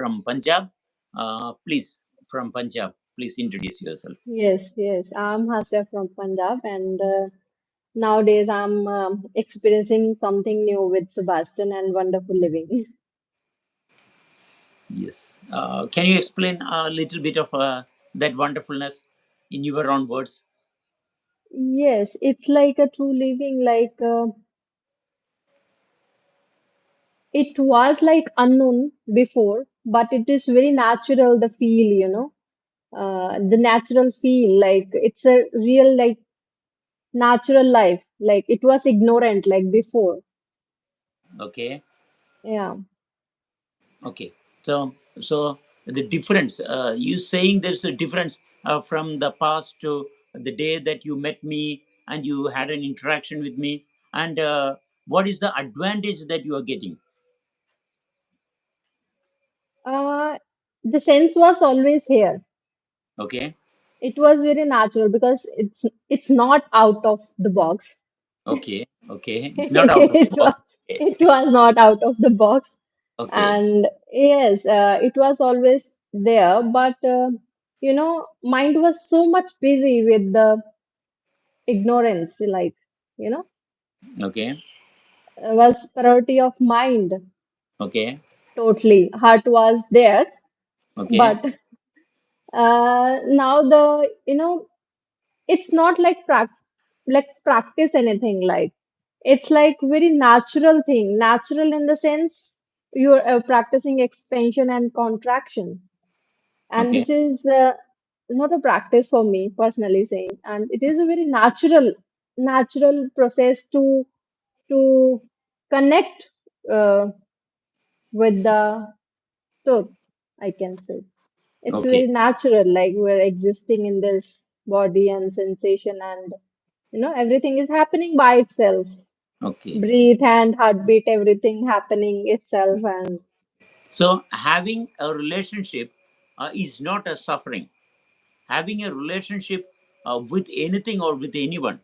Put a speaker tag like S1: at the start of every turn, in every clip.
S1: from Punjab. From Punjab, please introduce yourself.
S2: Yes. I'm Hasya from Punjab, and nowadays I'm experiencing something new with Sebastian and wonderful living.
S1: Yes. Can you explain a little bit of that wonderfulness in your own words?
S2: Yes, it's like a true living, like it was like unknown before, but it is very natural, the feel, the natural feel, like it's a real, like natural life, like it was ignorant, like before.
S1: Okay.
S2: Yeah.
S1: Okay. So the difference, you saying there's a difference from the past to the day that you met me and you had an interaction with me, and what is the advantage that you are getting?
S2: Uh, the sense was always here.
S1: Okay.
S2: It was very natural because it's not out of the box.
S1: Okay. Okay. It's not out of the
S2: It
S1: box.
S2: was
S1: Okay.
S2: it was not out of the box,
S1: Okay.
S2: and yes, it was always there. But mind was so much busy with the ignorance, like you know,
S1: Okay.
S2: was priority of mind
S1: Okay.
S2: totally. Heart was there,
S1: Okay.
S2: but now the it's not like practice anything, like it's like very natural thing, natural in the sense you're practicing expansion and contraction, and
S1: Okay.
S2: this is not a practice for me personally saying, and it is a very natural process to connect uh, with the truth, I can say. It's
S1: Okay.
S2: very natural, like we're existing in this body and sensation, and everything is happening by itself.
S1: Okay.
S2: Breathe and heartbeat, everything happening itself, and
S1: So having a relationship is not a suffering. Having a relationship with anything or with anyone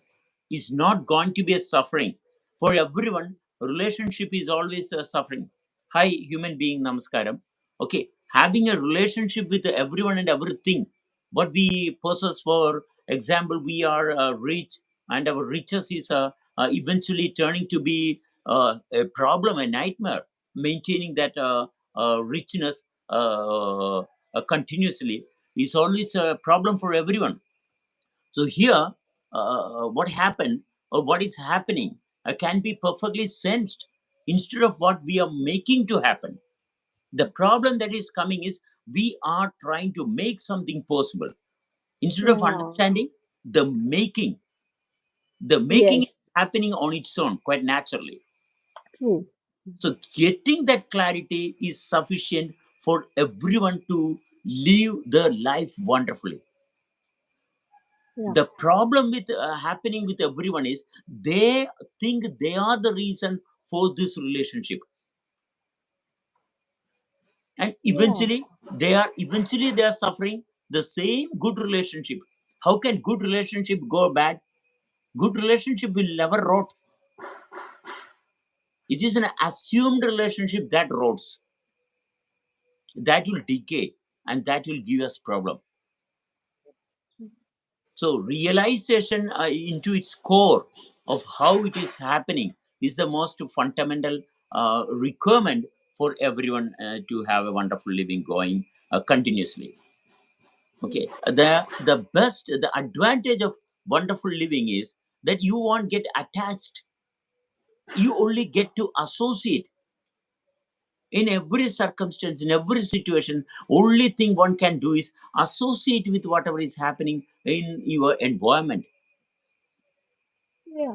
S1: is not going to be a suffering. For everyone, relationship is always a suffering. Hi, human being, namaskaram. Okay, having a relationship with everyone and everything, what we possess, for example, we are rich, and our riches is eventually turning to be a problem, a nightmare. Maintaining that richness continuously is always a problem for everyone. So here, what happened or what is happening can be perfectly sensed instead of what we are making to happen. The problem that is coming is we are trying to make something possible instead of
S2: yeah,
S1: understanding the making. The making is
S2: yes,
S1: happening on its own quite naturally.
S2: true.
S1: So getting that clarity is sufficient for everyone to live their life wonderfully.
S2: Yeah,
S1: The problem with happening with everyone is they think they are the reason for this relationship, and
S2: yeah,
S1: eventually they are suffering the same good relationship. How can good relationship go bad? Good relationship will never rot. It is an assumed relationship that rots, that will decay, and that will give us problem. So realization into its core of how it is happening is the most fundamental requirement for everyone to have a wonderful living going continuously. Okay, the advantage of wonderful living is that you won't get attached. You only get to associate in every circumstance, in every situation. Only thing one can do is associate with whatever is happening in your environment.
S2: yeah.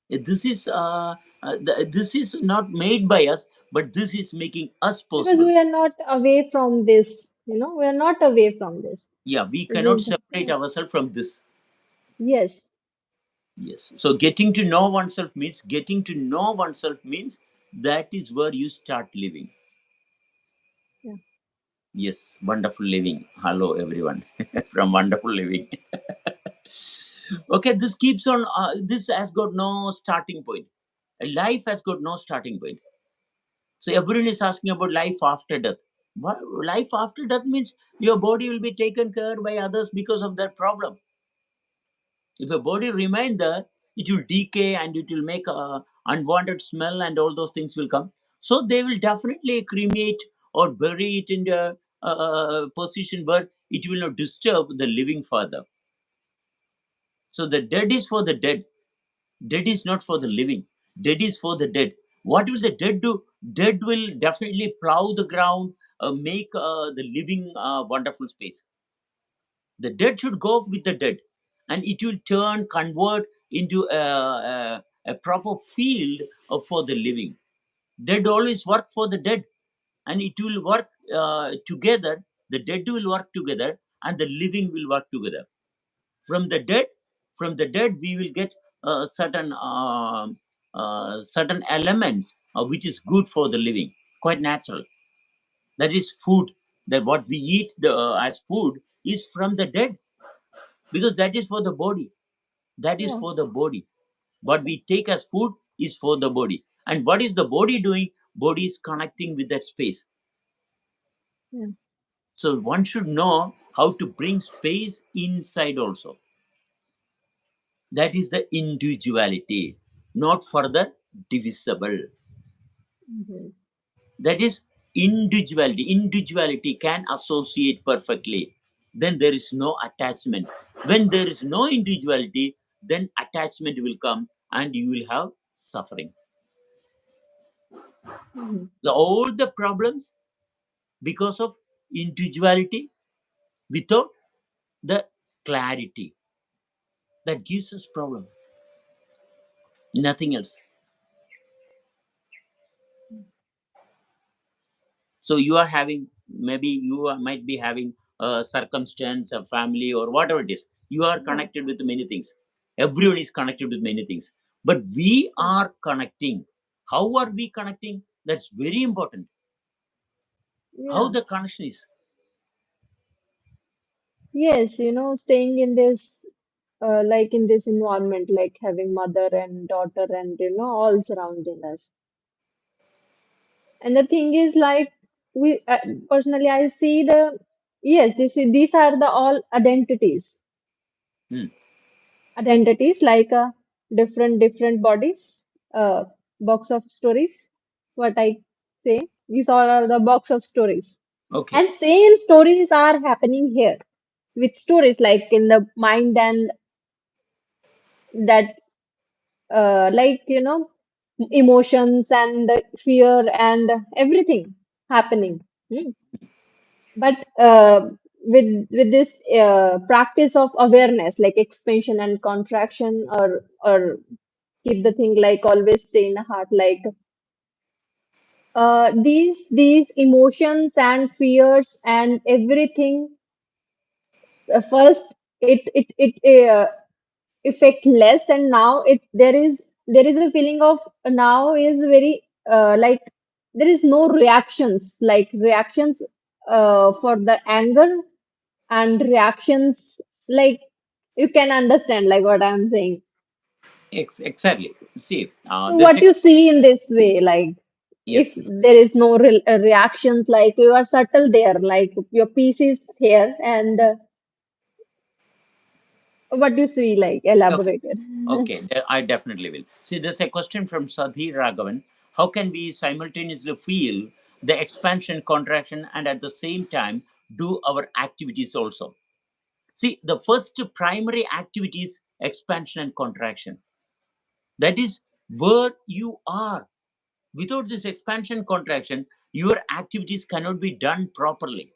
S1: This is not made by us, but this is making us
S2: Because
S1: possible.
S2: we are not away from this, we are not away from this.
S1: Yeah, we
S2: This
S1: cannot
S2: is
S1: separate ourselves from this.
S2: yes,
S1: Yes, so getting to know oneself means that is where you start living.
S2: yeah.
S1: Yes, wonderful living. Hello everyone from wonderful living. Okay, this keeps on this has got no starting point. A life has got no starting point. So everyone is asking about life after death. Life after death means your body will be taken care by others because of that problem. If a body remain there, it will decay and it will make a unwanted smell and all those things will come. So they will definitely cremate or bury it in the position where it will not disturb the living further. So the dead is for the dead. Dead is not for the living. Dead is for the dead. What will the dead do? Dead will definitely plow the ground, make the living wonderful space. The dead should go with the dead, and it will turn, convert into a proper field for the living. Dead always work for the dead, and it will work together. The dead will work together, and the living will work together. From the dead, we will get certain elements which is good for the living, quite natural. That is food. That what we eat as food is from the dead, because that is for the body. That is
S2: Yeah.
S1: for the body. What we take as food is for the body. And what is the body doing? Body is connecting with that space.
S2: Yeah.
S1: So one should know how to bring space inside also. That is the individuality, not further divisible.
S2: Mhm.
S1: That is individuality. Individuality can associate perfectly. Then there is no attachment. When there is no individuality, then attachment will come and you will have suffering.
S2: Mhm.
S1: All the problems because of individuality without the clarity, that gives us problem, nothing else. So you are having, maybe you might be having a circumstance, a family, or whatever it is. You are
S2: Yeah.
S1: connected with many things. Everybody is connected with many things, but we
S2: Yeah.
S1: are connecting. How are we connecting? That's very important. How
S2: Yeah.
S1: the connection is.
S2: Yes, staying in this, like in this environment, like having mother and daughter and, all surrounding us. And the thing is, like, personally, I see yes, these are the all
S1: Hmm.
S2: identities like different bodies, uh, box of stories. What I say, these all are the box of stories,
S1: Okay.
S2: and same stories are happening here with stories like in the mind and that like emotions and fear and everything happening. Hmm. But with this practice of awareness, like expansion and contraction, or keep the thing like always stay in the heart, like these emotions and fears and everything, first it affect less, and now there is a feeling of now is very like there is no reactions, like reactions for the anger and reactions, like you can understand like what I'm saying.
S1: Exactly. See,
S2: So
S1: there's
S2: what
S1: a
S2: you see in this way, like if
S1: yes.
S2: there is no reactions, like you are subtle there, like your piece is here, and what do you see, like
S1: Okay.
S2: elaborated.
S1: Okay, I definitely will. See, there's a question from Sadhi Raghavan. How can we simultaneously feel the expansion, contraction, and at the same time do our activities also? See, the first primary activity is expansion and contraction. That is where you are. Without this expansion, contraction, your activities cannot be done properly.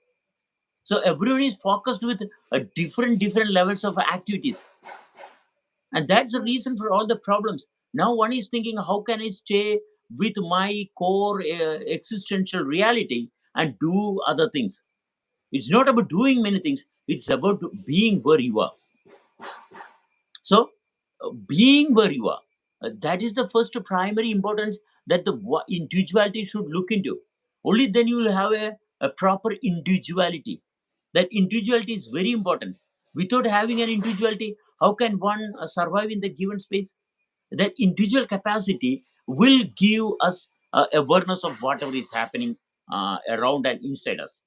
S1: So everybody is focused with different levels of activities, and that's the
S2: Yeah.
S1: reason for all the problems. Now one is thinking, how can I stay with my core existential reality and do other things? It's not about doing many things, it's about being where you are. So being where you are, that is the first primary importance that the individuality should look into. Only then you will have a proper individuality. That individuality is very important. Without having an individuality, how can one survive in the given space? That individual capacity will give us awareness of whatever is happening around and inside us.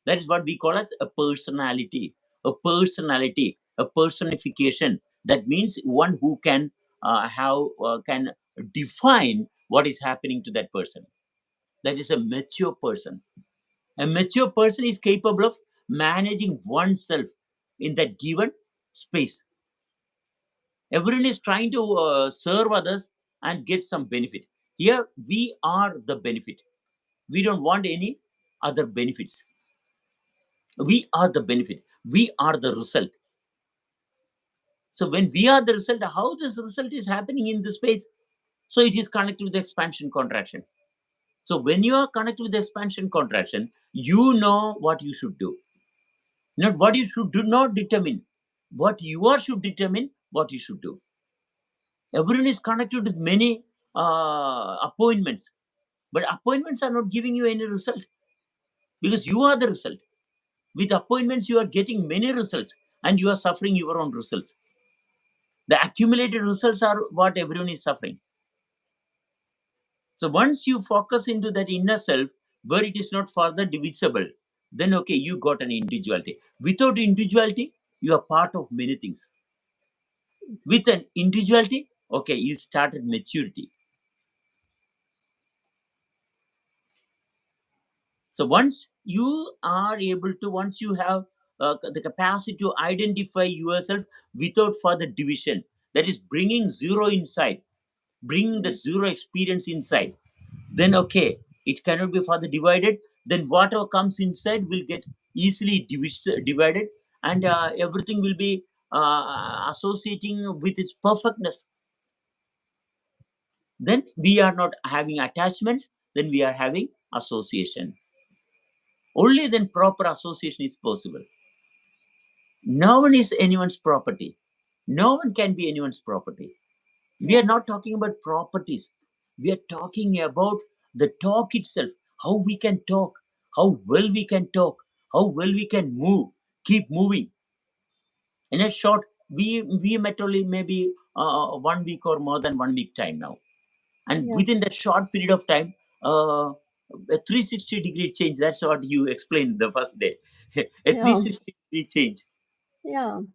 S1: That is what we call as a personality. A personality, a personification. That means one who can have can define what is happening to that person. That is a mature person. A mature person is capable of managing oneself in that given space. Everyone is trying to serve others and get some benefit. Here we are the benefit. We don't want any other benefits. We are the benefit. We are the result. So when we are the result, how this result is happening in the space? So it is connected with the expansion contraction. So when you are connected with the expansion contraction, you know what you should do. Not what you should do not determine. What you are should determine what you should do. Everyone is connected with many appointments, but appointments are not giving you any result because you are the result. With appointments, you are getting many results and you are suffering your own results. The accumulated results are what everyone is suffering. So once you focus into that inner self where it is not further divisible, then okay, you got an individuality. Without individuality, you are part of many things. With an individuality, okay, you started maturity. So once you are able to, once you have the capacity to identify yourself without further division, that is bringing zero inside, bringing the zero experience inside, then okay, it cannot be further divided. Then whatever comes inside will get easily divided, and everything will be associating with its perfectness. Then we are not having attachments, then we are having association. Only then proper association is possible. No one is anyone's property. No one can be anyone's property. We are
S2: Yeah.
S1: not talking about properties. We are talking about the talk itself, how we can talk, how well we can talk, how well we can move, keep moving. In a short, we met only maybe 1 week or more than 1 week time now. And
S2: Yeah.
S1: within that short period of time, a 360-degree change, that's what you explained the first day. A
S2: Yeah.
S1: 360-degree change.
S2: Yeah. It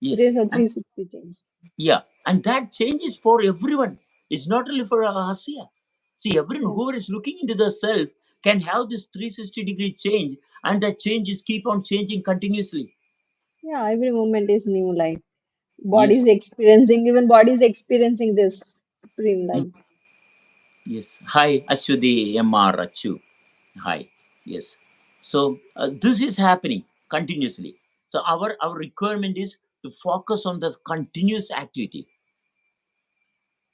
S1: Yes.
S2: is a
S1: And
S2: 360 change.
S1: yeah, and that change is for everyone. It's not only for us here. See, everyone,
S2: Yeah.
S1: whoever is looking into the self can have this 360-degree change, and that change is keep on changing continuously.
S2: Yeah. Every moment is new life. Body
S1: Yes.
S2: is experiencing, even body is experiencing this supreme
S1: Mm.
S2: life.
S1: Yes. Hi, Ashwadi MR Achu. Hi. Yes. So this is happening continuously. So our requirement is to focus on the continuous activity.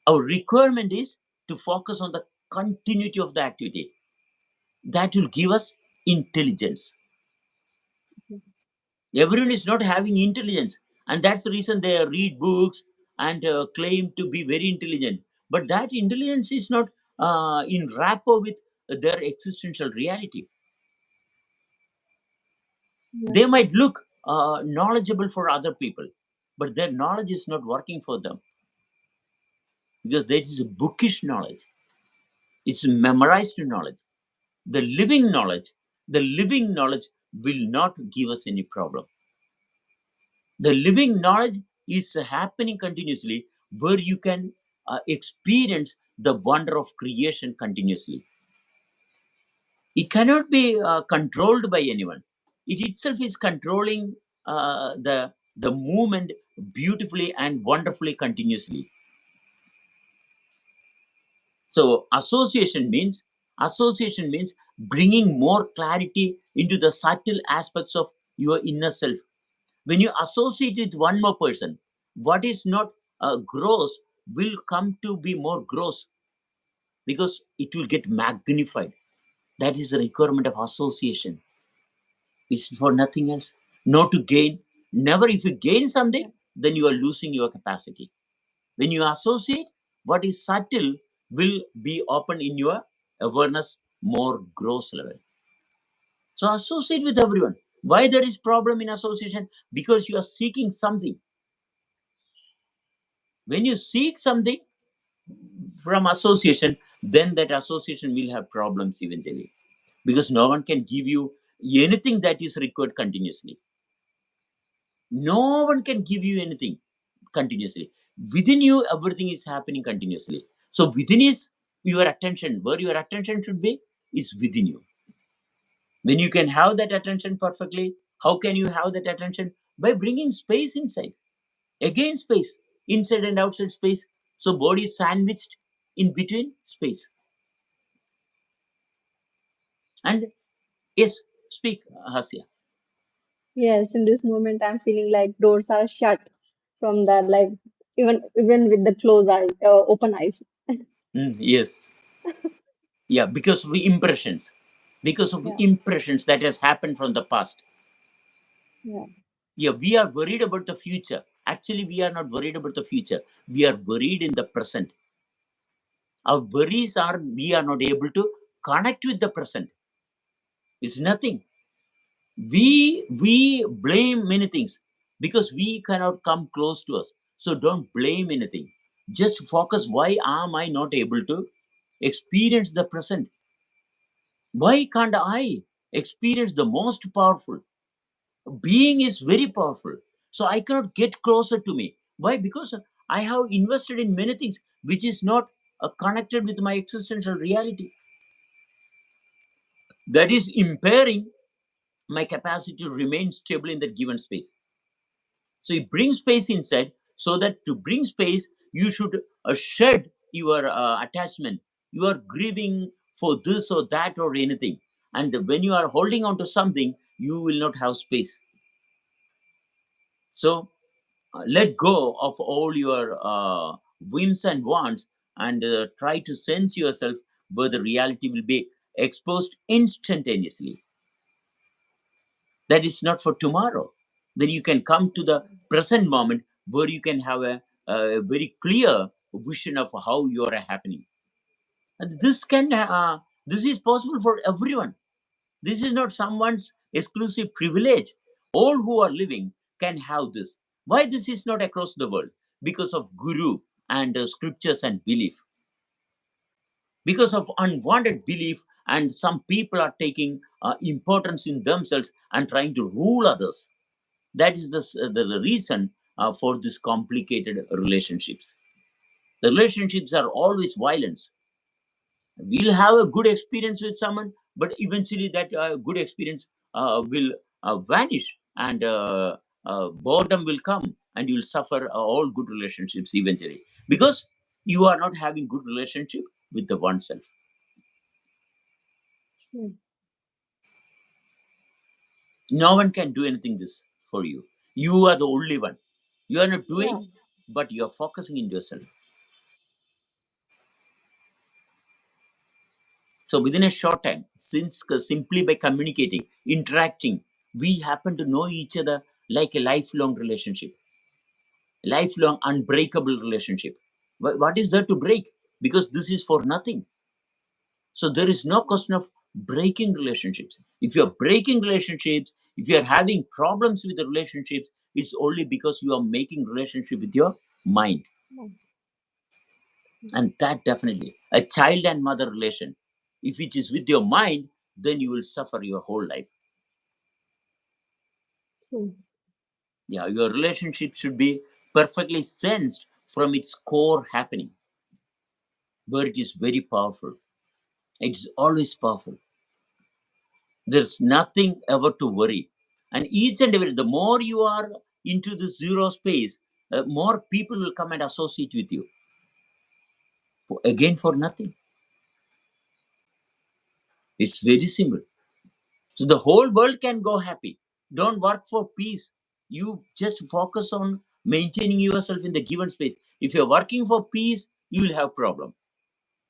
S1: Our requirement is to focus on the continuity of the activity. That will give us intelligence. Everyone is not having intelligence, and that's the reason they read books and claim to be very intelligent. But that intelligence is not in rapport with their existential reality.
S2: Yeah.
S1: They might look knowledgeable for other people, but their knowledge is not working for them because that is a bookish knowledge. It's memorized knowledge. The living knowledge will not give us any problem. The living knowledge is happening continuously where you can experience the wonder of creation continuously. It cannot be controlled by anyone. It itself is controlling the movement beautifully and wonderfully continuously. So association means bringing more clarity into the subtle aspects of your inner self. When you associate with one more person, what is not gross will come to be more gross because it will get magnified. That is the requirement of association. It's for nothing else. Not to gain. Never. If you gain something,
S2: Yeah.
S1: then you are losing your capacity. When you associate, what is subtle will be open in your awareness more gross level. So associate with everyone. Why there is problem in association? Because you are seeking something. When you seek something from association, then that association will have problems eventually. because no one can give you anything that is required continuously. No one can give you anything continuously. Within you, everything is happening continuously. So within is your attention. Where your attention should be is within you. When you can have that attention perfectly, how can you have that attention? By bringing space inside. Again, space. Inside and outside space. So body is sandwiched in between space. And yes, speak, Hasya.
S2: Yes, in this moment, I'm feeling like doors are shut from that, like even with the closed eye, open eyes.
S1: Yes. Yeah, because of impressions. Because of
S2: Yeah,
S1: impressions that has happened from the past.
S2: yeah,
S1: Yeah, we are worried about the future. Actually, we are not worried about the future. We are worried in the present. Our worries are we are not able to connect with the present. It's nothing. We blame many things because we cannot come close to us. So don't blame anything. Just focus. Why am I not able to experience the present? Why can't I experience the most powerful? Being is very powerful. So I cannot get closer to me. Why? Because I have invested in many things which is not connected with my existential reality. That is impairing my capacity to remain stable in that given space. So you bring space inside, so that to bring space, you should shed your attachment. You are grieving for this or that or anything. And when you are holding on to something, you will not have space. So let go of all your whims and wants, and try to sense yourself where the reality will be exposed instantaneously. That is not for tomorrow. Then you can come to the present moment where you can have a very clear vision of how you are happening. And this is possible for everyone. This is not someone's exclusive privilege. All who are living can have this. Why this is not across the world? Because of guru and scriptures and belief. Because of unwanted belief, and some people are taking importance in themselves and trying to rule others. That is the reason for these complicated relationships. The relationships are always violence. We'll have a good experience with someone, but eventually that good experience will vanish, and boredom will come, and you'll suffer all good relationships eventually, because you are not having good relationship with the oneself.
S2: mm,
S1: No one can do anything this for you. You are the only one. You are not
S2: yeah,
S1: doing, but you are focusing in yourself. So within a short time, since simply by communicating, interacting, we happen to know each other like a lifelong relationship, lifelong unbreakable relationship. What is there to break? Because this is for nothing. So there is no question of breaking relationships. If you're breaking relationships, if you're having problems with the relationships, it's only because you are making relationship with your mind.
S2: yeah,
S1: And that definitely a child and mother relation. If it is with your mind, then you will suffer your whole life.
S2: mm,
S1: Yeah, your relationship should be perfectly sensed from its core happening, where it is very powerful. It's always powerful. There's nothing ever to worry. And each and every, the more you are into the zero space, more people will come and associate with you. Again, for nothing. It's very simple. So the whole world can go happy. Don't work for peace. You just focus on maintaining yourself in the given space. If you're working for peace, you will have problem.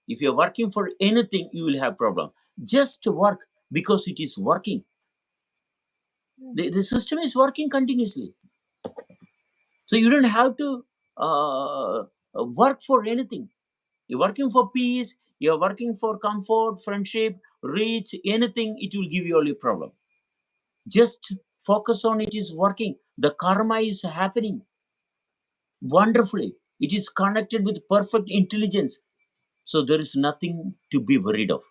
S1: If you're working for anything, you will have problem. Just work because it is working.
S2: mm,
S1: The system is working continuously. So you don't have to work for anything. You're working for peace, you're working for comfort, friendship, reach, anything, it will give you all your problem. Just focus on it is working. The karma is happening wonderfully. It is connected with perfect intelligence. So there is nothing to be worried of.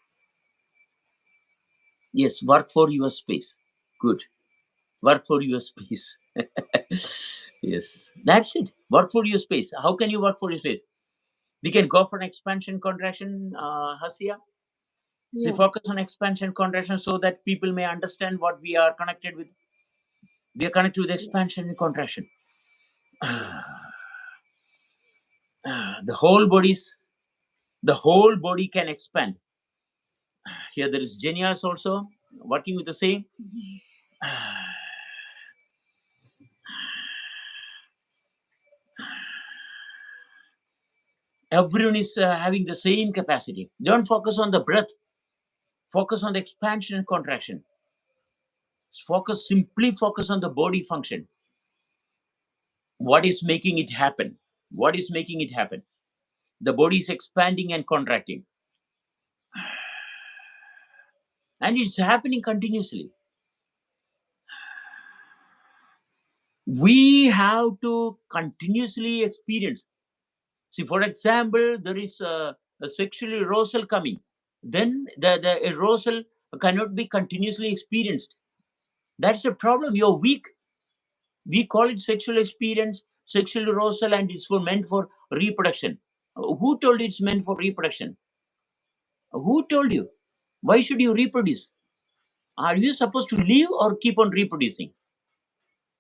S1: Yes, work for your space. Good. Work for your space. Yes, that's it. Work for your space. How can you work for your space? We can go for an expansion contraction, Hasia. So
S2: Yeah.
S1: focus on expansion contraction so that people may understand what we are connected with. We are connected with
S2: Yes.
S1: expansion and contraction. The whole body can expand. Here there is genius also working with the same.
S2: Mhm.
S1: Everyone is having the same capacity. Don't focus on the breath. Focus on the expansion and contraction. Simply focus on the body function. What is making it happen? What is making it happen? The body is expanding and contracting, and it's happening continuously. We have to continuously experience. See, for example, there is a sexual arousal coming. Then the arousal cannot be continuously experienced. That's the problem. You're weak. We call it sexual experience, sexual arousal, and it's for meant for reproduction. Who told it's meant for reproduction? Who told you? Why should you reproduce? Are you supposed to live or keep on reproducing?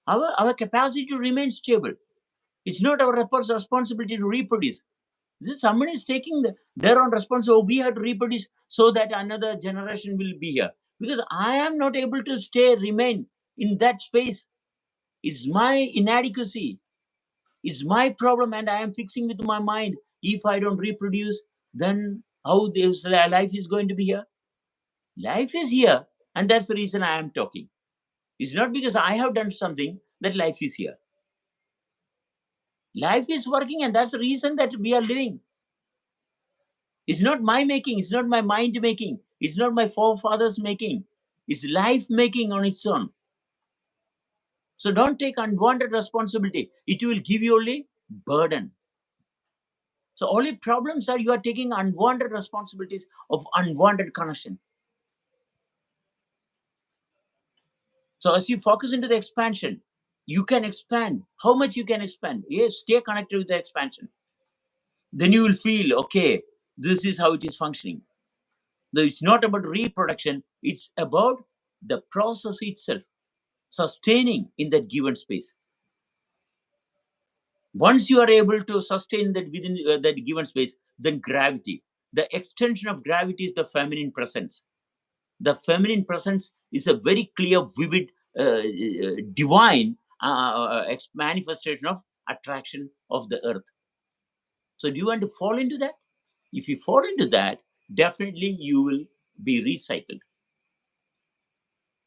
S1: Our capacity to remain stable. It's not our responsibility to reproduce. Someone is taking their own responsibility. We have to reproduce so that another generation will be here. Because I am not able to remain in that space. It's my inadequacy. It's my problem, and I am fixing with my mind. If I don't reproduce, then how this life is going to be here? Life is here, and that's the reason I am talking. It's not because I have done something that life is here. Life is working, and that's the reason that we are living. It's not my making, it's not my mind making, it's not my forefathers making. It's life making on its own. So don't take unwanted responsibility. It will give you only burden. So only problems are you are taking unwanted responsibilities of unwanted connection. So as you focus into the expansion, you can expand. How much you can expand? Yes, stay connected with the expansion. Then you will feel, okay, this is how it is functioning. Though it's not about reproduction, it's about the process itself, sustaining in that given space. Once you are able to sustain that within that given space, then gravity, the extension of gravity is the feminine presence. The feminine presence is a very clear, vivid, divine manifestation of attraction of the earth. So do you want to fall into that? If you fall into that, definitely you will be recycled.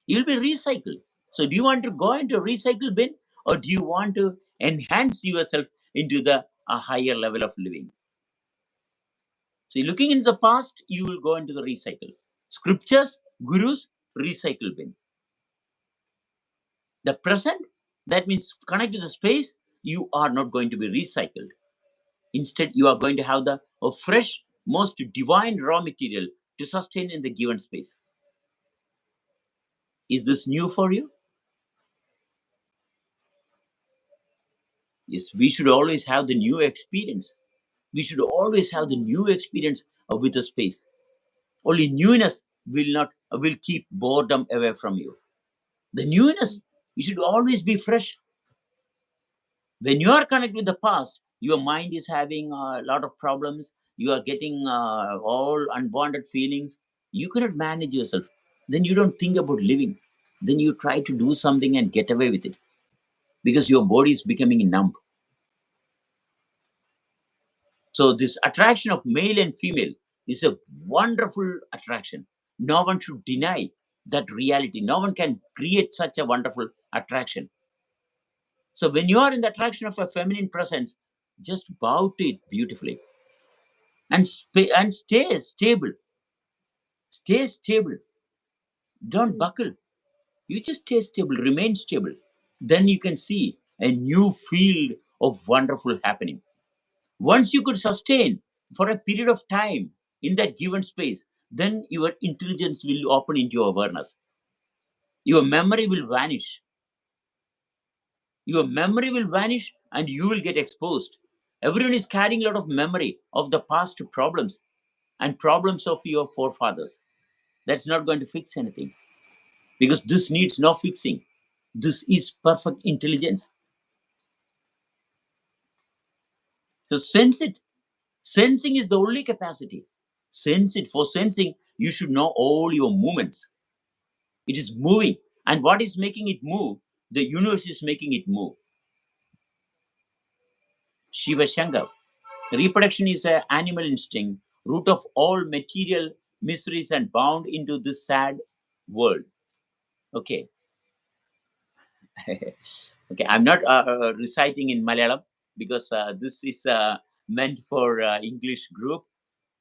S1: You'll be recycled. So do you want to go into recycle bin, or do you want to enhance yourself into the a higher level of living? So looking into the past, you will go into the recycle. Scriptures, gurus, recycle bin. The present, that means connect to the space, you are not going to be recycled. Instead, you are going to have the a fresh, most divine raw material to sustain in the given space. Is this new for you? Yes, we should always have the new experience. We should always have the
S2: Yeah.
S1: new experience with the space. Only newness will not will keep boredom away from you. The newness, you should always be fresh. When you are connected with the past, your mind is having a lot of problems. You are getting all unwanted feelings. You cannot manage yourself. Then you don't think about living. Then you try to do something and get away with it because your body is becoming numb. So this attraction of male and female is a wonderful attraction. No one should deny that reality. No one can create such a wonderful attraction. So when you are in the attraction of a feminine presence, just bow to it beautifully and and stay stable. Stay stable. Don't
S2: Mm.
S1: buckle. You just stay stable. Remain stable. Then you can see a new field of wonderful happening. Once you could sustain for a period of time in that given space, then your intelligence will open into your awareness. Your memory will vanish. Your memory will vanish and you will get exposed. Everyone is carrying a lot of memory of the past problems and problems of your forefathers. That's not going to fix anything, because this needs no fixing. This is perfect intelligence. So sense it. Sensing is the only capacity. Sense it. For sensing, you should know all your movements. It is moving. And what is making it move? The universe is making it move. Shiva Shankar. Reproduction is an animal instinct, root of all material miseries and bound into this sad world. Okay. Okay, I'm not reciting in Malayalam because this is meant for English group.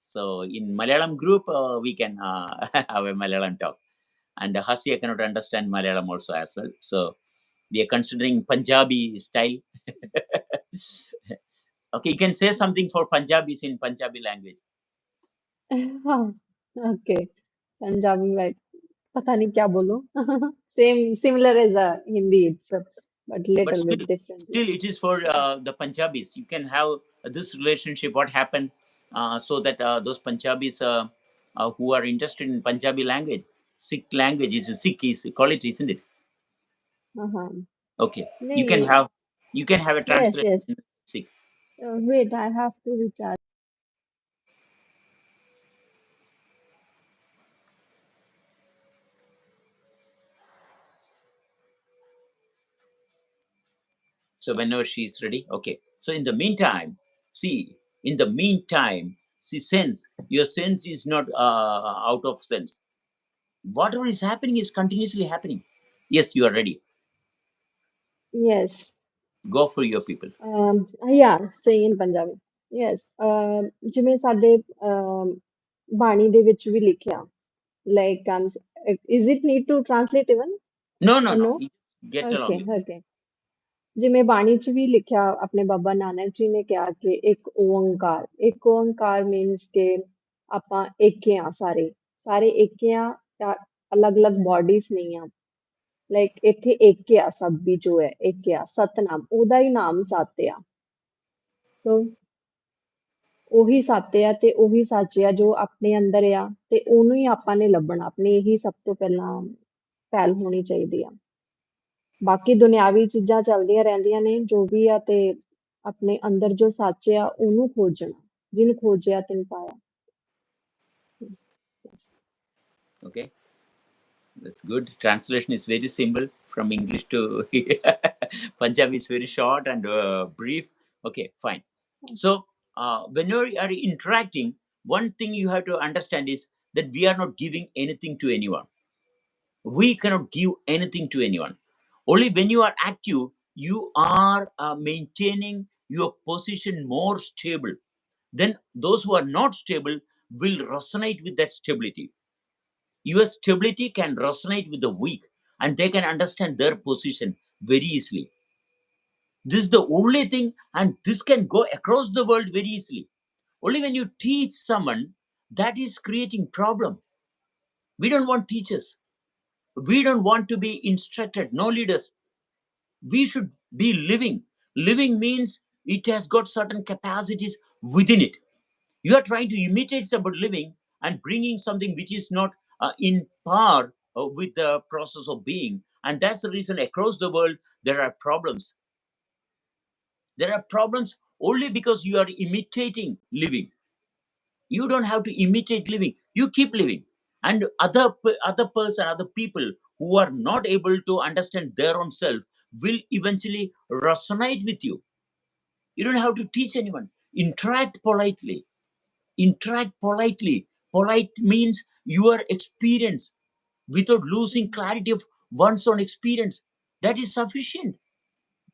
S1: So in Malayalam group, we can have a Malayalam talk. And Hasya cannot understand Malayalam also as well. So we are considering Punjabi style. Okay, you can say something for Punjabis in Punjabi language.
S2: हाँ, okay. Punjabi में पता नहीं क्या बोलूं. Same, similar as Hindi itself, but
S1: But
S2: little
S1: still,
S2: bit differently.
S1: still it is for the Punjabis. You can have this relationship. What happened, so that those Punjabis who are interested in Punjabi language, Sikh language, it's a Sikh is call it, isn't it?
S2: हाँ,
S1: Okay,
S2: नहीं,
S1: you can have a
S2: yes,
S1: translation
S2: yes.
S1: in Sikh.
S2: Wait, I have to recharge.
S1: So whenever she is ready, okay. So in the meantime, see, in the meantime, see, sense, your sense is not out of sense. Whatever is happening is continuously happening. Yes, you are ready.
S2: Yes.
S1: Go for your people.
S2: Yeah, say in Punjabi. Yes. ਜਿਵੇਂ ਸਾਡੇ ਬਾਣੀ ਦੇ ਵਿੱਚ ਵੀ ਲਿਖਿਆ, like is it need to translate even
S1: No, no,
S2: or
S1: no.
S2: no?
S1: You get along
S2: Okay,
S1: with.
S2: okay. ਜਿਵੇਂ ਬਾਣੀ 'ਚ ਵੀ ਲਿਖਿਆ, ਆਪਣੇ ਬਾਬਾ ਨਾਨਕ ਜੀ ਨੇ ਕਿਹਾ ਕਿ ਇੱਕ ਓੰਕਾਰ ਮੀਨਸ ਕਿ ਆਪਾਂ ਇੱਕ ਹੀ ਆ, ਸਾਰੇ ਸਾਰੇ ਇੱਕ ਹੀ ਆ, ਅਲੱਗ-ਅਲੱਗ ਬੋਡੀਜ਼ ਨਹੀਂ ਆ, ਲਾਈਕ ਇੱਥੇ ਇੱਕ ਹੀ ਆ, ਸਭ ਵੀ ਜੋ ਹੈ ਇੱਕ ਹੀ ਆ, ਸਤਨਾਮ ਉਹਦਾ ਹੀ ਨਾਮ ਸੱਤ ਆ, ਸੋ ਉਹੀ ਸੱਤ ਆ ਤੇ ਉਹੀ ਸੱਚ ਆ ਜੋ ਆਪਣੇ ਅੰਦਰ ਆ, ਤੇ ਉਹਨੂੰ ਹੀ ਆਪਾਂ ਨੇ ਲੱਭਣਾ, ਆਪਣੀ ਇਹੀ ਸਭ ਤੋਂ ਪਹਿਲਾਂ ਪਹਿਲ ਹੋਣੀ ਚਾਹੀਦੀ ਆ। ਬਾਕੀ ਦੁਨਿਆਵੀ ਚੀਜ਼ਾਂ ਚੱਲਦੀਆਂ ਰਹਿੰਦੀਆਂ ਨੇ ਜੋ ਵੀ ਆ, ਤੇ ਆਪਣੇ ਅੰਦਰ ਜੋ ਸੱਚ ਆ ਉਹਨੂੰ ਖੋਜਣਾ, ਜਿਹਨੂੰ ਖੋਜਿਆ ਤਿਨ ਪਾਇਆ।
S1: Okay, that's good. Translation is very simple from English to Punjabi is very short and brief. Okay, fine. So whenever you are interacting, one thing you have to understand is that we are not giving anything to anyone. We cannot give anything to anyone. Only when you are active, you are maintaining your position more stable. Then those who are not stable will resonate with that stability. Your stability can resonate with the weak, and they can understand their position very easily. This is the only thing, and this can go across the world very easily. Only when you teach someone, that is creating problem. We don't want teachers. We don't want to be instructed, no leaders. We should be living. Living means it has got certain capacities within it. You are trying to imitate somebody living and bringing something which is not in par with the process of being. And that's the reason across the world there are problems. There are problems only because you are imitating living. You don't have to imitate living. You keep living. And other person, other people who are not able to understand their own self will eventually resonate with you. You don't have to teach anyone. Interact politely. Interact politely. Polite means your experience without losing clarity of one's own experience. That is sufficient.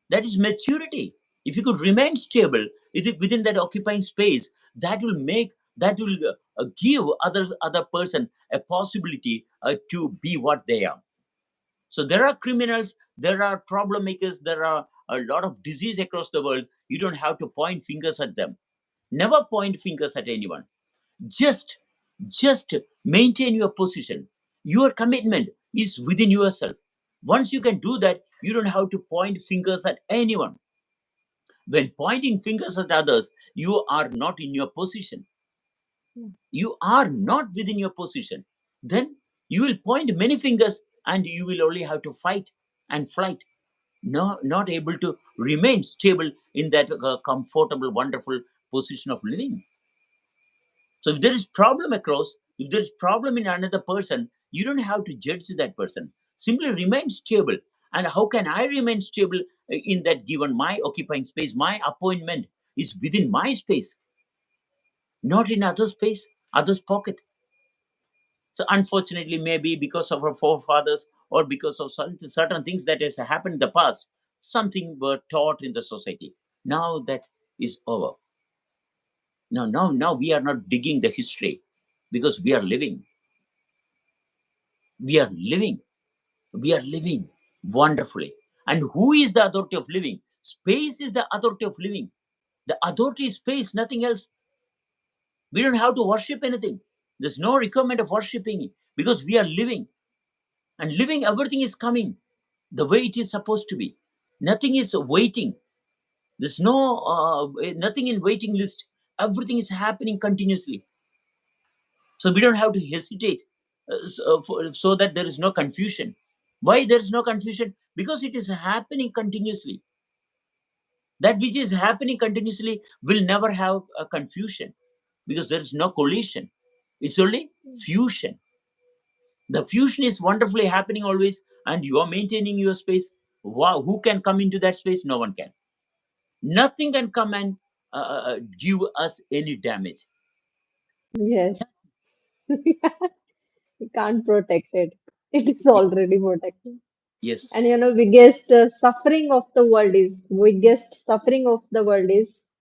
S1: That is maturity. If you could remain stable within that occupying space, that will make, that will give other person a possibility to be what they are. So there are criminals, there are problem makers, there are a lot of disease across the world. You don't have to point fingers at them. Never point fingers at anyone. Just Just maintain your position. Your commitment is within yourself. Once you can do that, you don't have to point fingers at anyone. When pointing fingers at others, you are not in your position.
S2: Yeah.
S1: You are not within your position. Then you will point many fingers and you will only have to fight and flight. No, not able to remain stable in that comfortable, wonderful position of living. So if there is problem across, if there is problem in another person, you don't have to judge that person. Simply remain stable. And how can I remain stable in that given my occupying space? My appointment is within my space, not in other space, others' pocket. So unfortunately, maybe because of our forefathers or because of certain things that has happened in the past, something were taught in the society. Now that is over. Now we are not digging the history because we are living. We are living. We are living wonderfully. And who is the authority of living? Space is the authority of living. The authority is space, nothing else. We don't have to worship anything. There's no requirement of worshiping it because we are living. And living, everything is coming the way it is supposed to be. Nothing is waiting. There's no nothing in waiting list. Everything is happening continuously. So we don't have to hesitate so that there is no confusion. Why there is no confusion? Because it is happening continuously. That which is happening continuously will never have a confusion because there is no collision. It's only fusion. The fusion is wonderfully happening always, and you are maintaining your space. Wow, who can come into that space? No one can. Nothing can come and give us any damage.
S2: Yes. You can't protect it. It is already protected. And
S1: Yes,
S2: you know, biggest suffering of the world is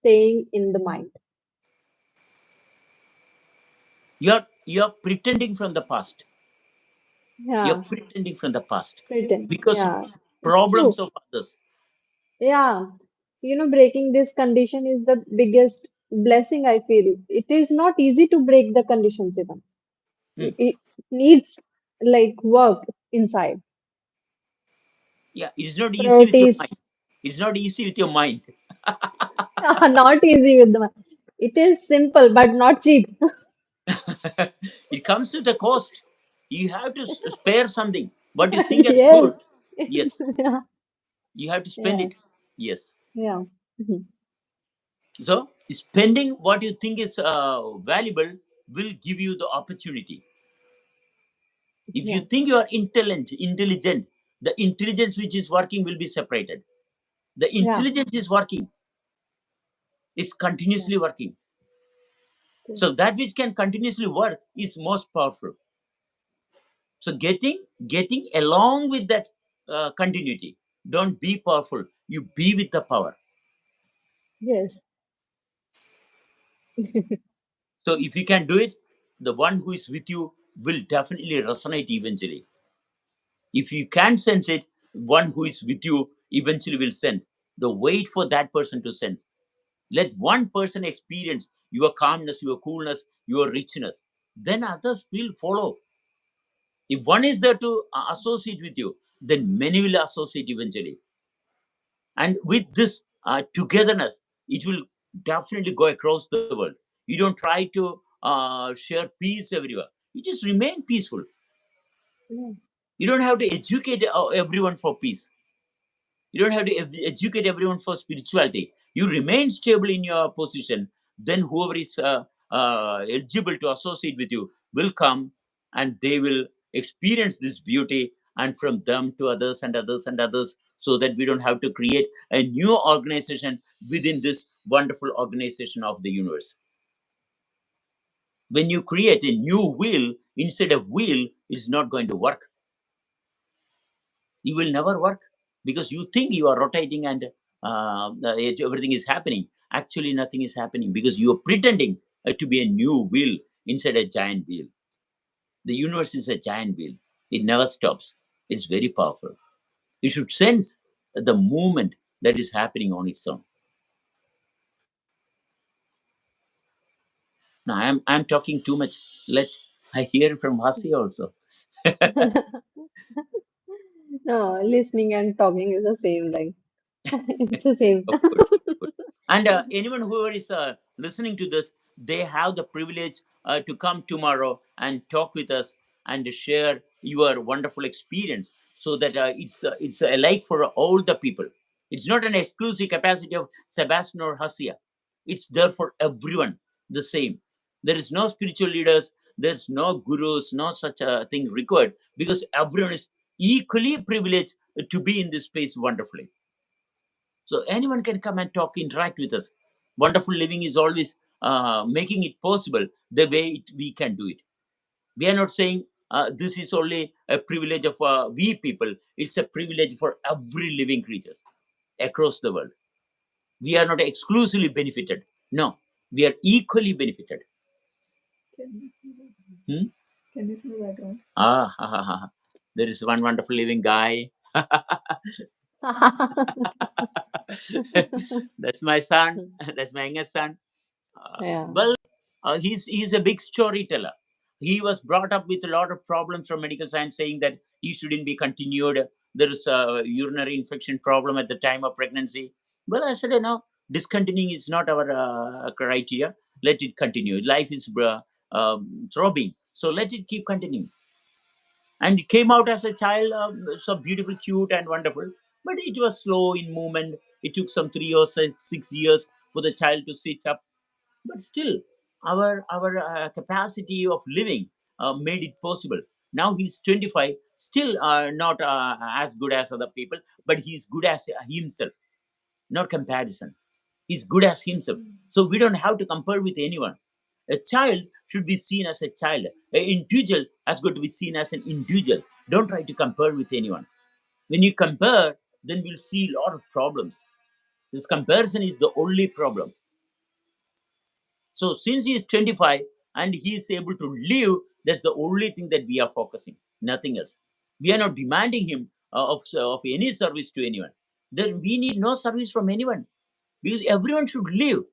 S2: staying in the mind.
S1: you're pretending from the past. You're
S2: Yeah,
S1: pretending from the past
S2: pretend.
S1: because of
S2: Yeah, it's
S1: problems
S2: true.
S1: of others.
S2: Yeah, you know, breaking this condition is the biggest blessing I feel. It is not easy to break the conditions even.
S1: Hmm.
S2: It needs like work inside.
S1: Yeah, it's not easy with your mind.
S2: Priorities.
S1: It's not easy with your mind.
S2: Not easy with the mind. It is simple but not cheap.
S1: It comes with a cost. You have to spare something. What you think as
S2: Yes.
S1: good, yes,
S2: Yeah.
S1: you have to spend
S2: Yeah.
S1: it. Yes.
S2: Yeah. Mhm.
S1: So spending what you think is valuable will give you the opportunity. If you
S2: Yeah.
S1: think you are intelligent, the intelligence which is working will be separated. The
S2: Yeah.
S1: intelligence is working, is
S2: Yeah.
S1: continuously working.
S2: True.
S1: So that which can continuously work is most powerful. So getting along with that continuity. Don't be powerful. You be with the power.
S2: Yes.
S1: So if you can do it, the one who is with you will definitely resonate eventually. If you can sense it, one who is with you eventually will sense. The wait for that person to sense. Let one person experience your calmness, your coolness, your richness. Then others will follow. If one is there to associate with you, then many will associate eventually. And with this togetherness, it will definitely go across the world. You don't try to share peace everywhere. You just remain peaceful.
S2: Yeah.
S1: You don't have to educate everyone for peace. You don't have to educate everyone for spirituality. You remain stable in your position. Then whoever is eligible to associate with you will come, and they will experience this beauty, and from them to others and others and others, so that we don't have to create a new organization within this wonderful organization of the universe. When you create a new wheel instead of wheel, it's not going to work. You will never work because you think you are rotating and everything is happening. Actually nothing is happening because you are pretending to be a new wheel inside a giant wheel. The universe is a giant wheel. It never stops. It's very powerful. You should sense the movement that is happening on its own. No, I'm talking too much. Let I hear from Hasi also.
S2: No, listening and talking is the same. Like it's the same.
S1: Of course, of course. And anyone who is listening to this, they have the privilege to come tomorrow and talk with us and share your wonderful experience, so that it's alike for all the people. It's not an exclusive capacity of Sebastian or Hasia. It's there for everyone, the same. There is no spiritual leaders, there's no gurus, no such a thing required, because everyone is equally privileged to be in this space wonderfully. So anyone can come and talk, interact with us. Wonderful living is always making it possible the way we can do it. We are not saying this is only a privilege of we people. It's a privilege for every living creatures across the world. We are not exclusively benefited. No, we are equally benefited. Hmm? There is one wonderful living guy. That's my son. That's my youngest son.
S2: Yeah.
S1: Well, he's a big storyteller. He was brought up with a lot of problems from medical science, saying that he shouldn't be continued. There is a urinary infection problem at the time of pregnancy. Well, I said, discontinuing is not our criteria. Let it continue. Life is throbbing, so let it keep continuing. And it came out as a child, so beautiful, cute, and wonderful. But it was slow in movement. It took some 3 or 6 years for the child to sit up, but still our capacity of living made it possible. Now he's 25, still not as good as other people, but he's good as himself, not comparison. He's good as himself. So we don't have to compare with anyone. A child should be seen as a child. An individual has got to be seen as an individual. Don't try to compare with anyone. When you compare, then we'll see a lot of problems. This comparison is the only problem. So since he is 25 and he is able to live, that's the only thing that we are focusing, nothing else. We are not demanding him of any service to anyone. Then we need no service from anyone, because everyone should live,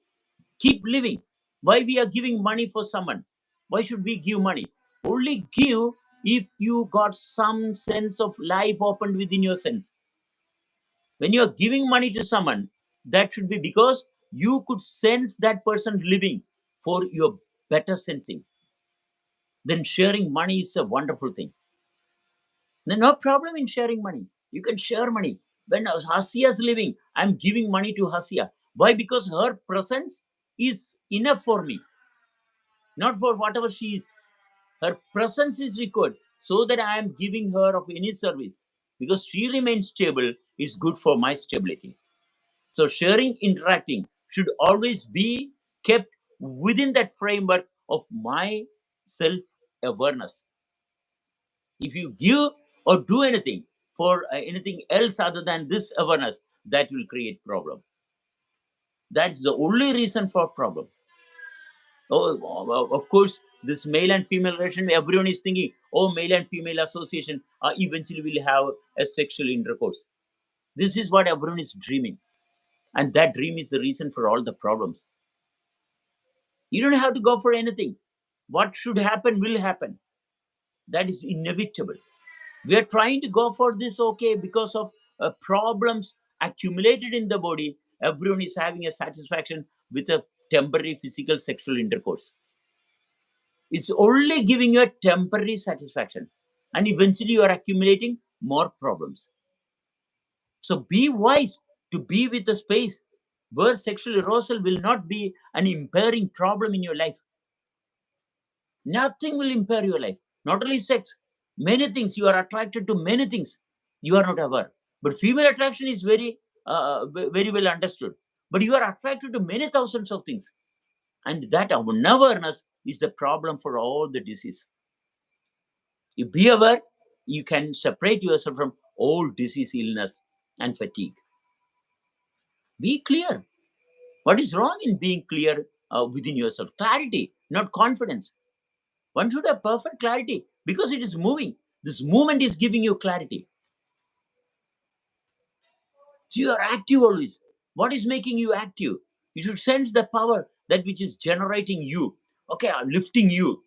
S1: keep living. Why we are giving money for someone? Why should we give money? Only give if you got some sense of life opened within your sense. When you are giving money to someone, that should be because you could sense that person living for your better sensing. Then sharing money is a wonderful thing. Then no problem in sharing money. You can share money. When Hasia is living, I'm giving money to Hasia. Why? Because her presence is enough for me, not for whatever she is. Her presence is required, so that I am giving her of any service. Because she remains stable is good for my stability. So sharing, interacting should always be kept within that framework of my self awareness. If you give or do anything for anything else other than this awareness, that will create problem. That's the only reason for problem. Of course, this male and female relation, everyone is thinking, oh, male and female association eventually will have a sexual intercourse. This is what everyone is dreaming, and that dream is the reason for all the problems. You don't have to go for anything. What should happen will happen. That is inevitable. We are trying to go for this, okay, because of problems accumulated in the body. Everyone is having a satisfaction with a temporary physical sexual intercourse. It's only giving you a temporary satisfaction, and eventually you are accumulating more problems. So be wise to be with a space where sexual arousal will not be an impairing problem in your life. Nothing will impair your life. Not only sex, many things. You are attracted to many things. You are not aware. But female attraction is very well understood. But you are attracted to many thousands of things. And that unawareness is the problem for all the disease. You be aware, you can separate yourself from all disease, illness, and fatigue. Be clear. What is wrong in being clear within yourself? Clarity, not confidence. One should have perfect clarity because it is moving. This movement is giving you clarity. So you are active always. What is making you active? You should sense the power that which is generating you. Okay, lifting you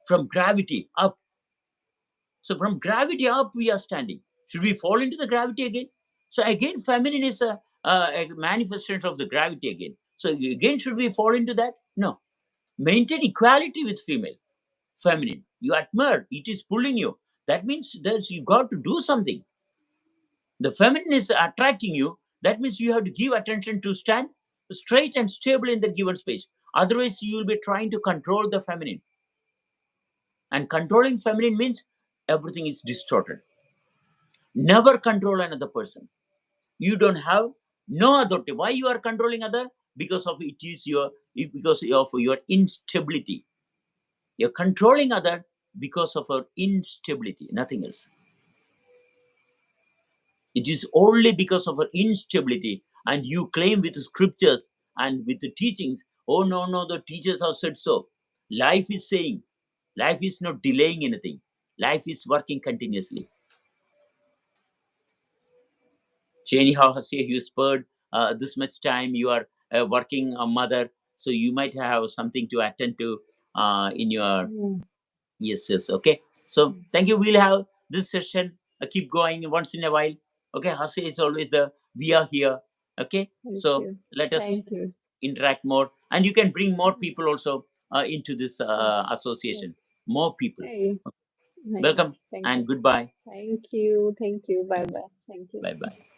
S1: from gravity up. So from gravity up, we are standing. Should we fall into the gravity again? So again, feminine is a manifestation of the gravity again. So again, should we fall into that? No. Maintain equality with female, feminine. You admire, it is pulling you. That means that you got to do something. The feminine is attracting you. That means you have to give attention to stand straight and stable in the given space. Otherwise, you will be trying to control the feminine. And controlling feminine means everything is distorted. Never control another person. You don't have no authority. Why you are controlling other? Because of it is your because of your instability. You're controlling other because of your instability, nothing else. It is only because of our instability, and you claim with the scriptures and with the teachings, oh no, no, the teachers have said so. Life is saying, life is not delaying anything. Life is working continuously. So anyhow, Hasya, you spurred this much time. You are a working mother, so you might have something to attend to in your
S2: Yeah.
S1: yes, yes. Okay. So thank you. We'll have this session. Keep going once in a while. Okay. Hasya is always the we are here. Okay.
S2: Thank
S1: So
S2: you.
S1: let us
S2: Thank you.
S1: interact more, and you can bring more people also into this
S2: Yes. Yes.
S1: association. More people.
S2: Hey. Hey.
S1: Welcome
S2: Thank
S1: and
S2: you.
S1: goodbye.
S2: Thank you. Thank you. Bye bye. Thank you.
S1: Bye bye.